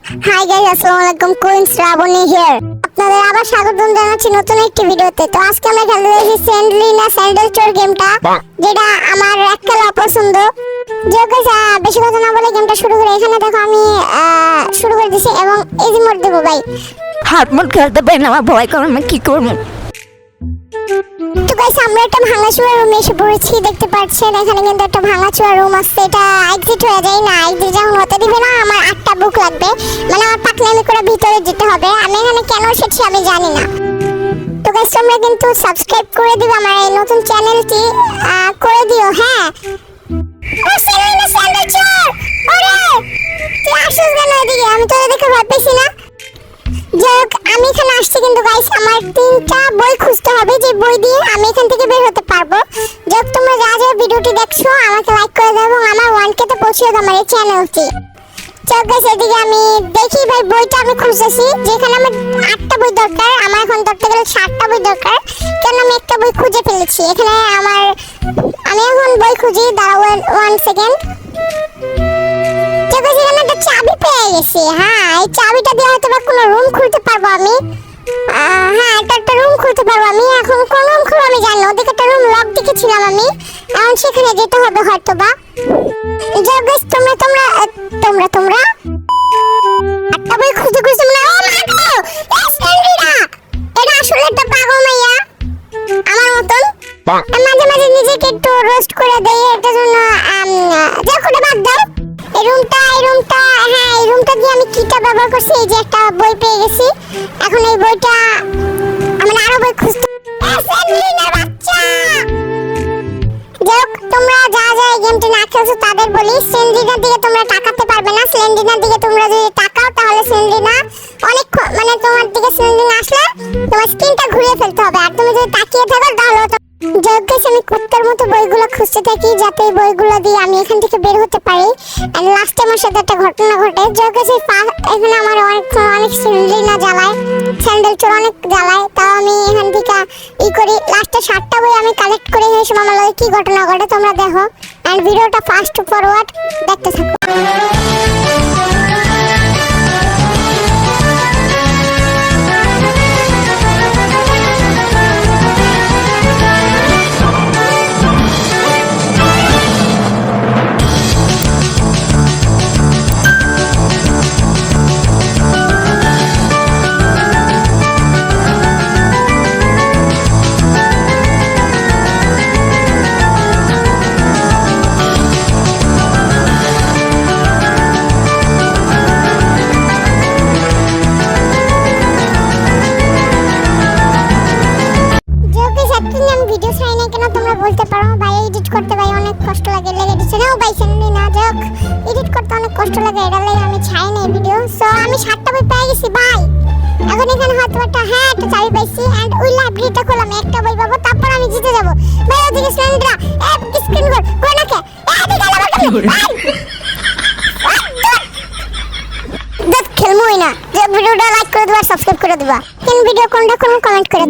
High guys, আসসালামু আলাইকুম। Queen Shraboni here. আপনাদের আবার স্বাগতম জানাচ্ছি নতুন একটি ভিডিওতে। তো আজকে আমরা খেলতে যাচ্ছি স্যান্ডলিনা স্যান্ডেল চোর গেমটা, যেটা আমার এককাল অপছন্দ। যে গাইস, বেশি কথা না বলে গেমটা শুরু করে। এখানে দেখো আমি শুরু করে দিছি এবং ইজি মোড দেবো ভাই। হার্ড মোড খেলতে পারি না, আমার ভয় করে, আমি কি করবো? তো গাইস, আমরা একটা ভাঙাচোরা রুমে এসে পড়েছি, দেখতে পাচ্ছেন। এখানে কিন্তু একটা ভাঙাচোরা রুম আছে, এটা এক্সিট হয়ে যায় না। এক্সিট যখন হতে দিবে না, আমার 8টা বুক লাগবে, মানে আমার পাকনামি করে ভিতরে যেতে হবে। আমি এখানে কেন এসেছি আমি জানি না। তো গাইস, তোমরা কিন্তু সাবস্ক্রাইব করে দিও আমার এই নতুন চ্যানেলটি, করে দিও। হ্যাঁ, ও সেলিনা স্যান্ডেল চোর, ওরে তুই আসিস কেন এদিকে? আমি তো দেখে ভয় পেয়েছি না। যাই আমি এখানে আসছি, কিন্তু গাইস আমার 3টা বই খুঁজতে হবে, যে বই দিয়ে আমি এখান থেকে বের হতে পারবো। যাই তোমরা যা যা ভিডিওটি দেখছো আমাকে লাইক করে দাও এবং আমার 1K তে পৌঁছে দাও আমার এই চ্যানেলটি। যাই গাইস, এদিকে আমি দেখি ভাই, বইটা আমি খুঁজতেছি, যেখানে আমার 8টা বই দরকার। আমার এখন ধরতে গেলে 7টা বই দরকার, কেন আমি একটা বই খুঁজে ফেলেছি। এখানে আমি এখন বই খুঁজি, দাঁড়াও 1 সেকেন্ড। এখানে একটা চাবি পেয়ে গেছি। হ্যাঁ, এই চাবিটা দিয়ে হয়তো বা কোনো রুম খুলতে পারবো আমি। হ্যাঁ, একটা রুম খুলতে পারবো আমি। এখন কোন রুম খুলবো আমি জানি না। ওদিকে একটা রুম লক দেখেছিলাম আমি, এখন সেখানে যেতে হবে হয়তো বা। যাও গাইস, তোমরা একটা বই খুঁজে না। ও মা গো, এই স্যান্ডলিনা, এটা আসলে একটা পাগল মাইয়া আমার মতন। মাঝে মাঝে নিজেকে একটু রোস্ট করে দেয়, এটার জন্য যাও কোটা বাদ দাও। এই রুমটা দিয়ে আমি কিটা ব্যবহার করছি, এই যে একটা বই পেয়ে গেছি। এখন এই বইটা আমি আরো বই খুঁজতে। স্যান্ডলিনার বাচ্চা, যাক তোমরা যা যা এই গেমটি না খেলছো তাদের বলি, স্যান্ডলিনার দিকে তোমরা তাকাতে পারবে না। স্যান্ডলিনার দিকে তোমরা যদি তাকাও তাহলে স্যান্ডলিনা অনেক, মানে তোমার দিকে স্যান্ডলিনা আসলে তোমার স্ক্রিনটা ঘুরিয়ে ফেলতে হবে, আর তুমি যদি তাকিয়ে থাকো তাহলে যাক গাইস, আমি কুত্তার মতো বইগুলো খুঁজতে থাকি, যাতে এই বইগুলো দিয়ে আমি এখান থেকে বের হতে পারি। আর লাস্টে আমার সাথে একটা ঘটনা ঘটে। যাক গাইস, এখানে আমার অনেক স্যান্ডলিনা জ্বালায়, স্যান্ডেল চোর অনেক জ্বালায়। তাও আমি এখান থেকে করি। লাস্টে 7টা বই আমি কালেক্ট করে এসে আমার লগে কি ঘটনা ঘটে তোমরা দেখো, এন্ড ভিডিওটা ফাস্ট ফরওয়ার্ড দেখতে থাকো। ভিডিও চাই না কেন তোমরা বলতে পারো, ভাই এডিট করতে ভাই অনেক কষ্ট লাগে, লেগে দিচ্ছে না ভাই স্যান্ডলিনা। যাক, এডিট করতে অনেক কষ্ট লাগে, এটা লাগে আমি চাই না এই ভিডিও। সো আমি 7টা বই পেয়ে গেছি ভাই। এখন এখানে হয়তো একটা একটা চাবি পাইছি, এন্ড ওই লাইব্রেরিটা খোলাম, একটা বই পাবো, তারপর আমি জিতে যাবো ভাই। ওদিকে স্যান্ডলিনা স্ক্রিন কর নাকি এদিকে আবার দেখ খেলমোই না। যে ভিডিওটা লাইক করে দিবা, সাবস্ক্রাইব করে দিবা, কোন ভিডিও কোনটা কোন কমেন্ট করে।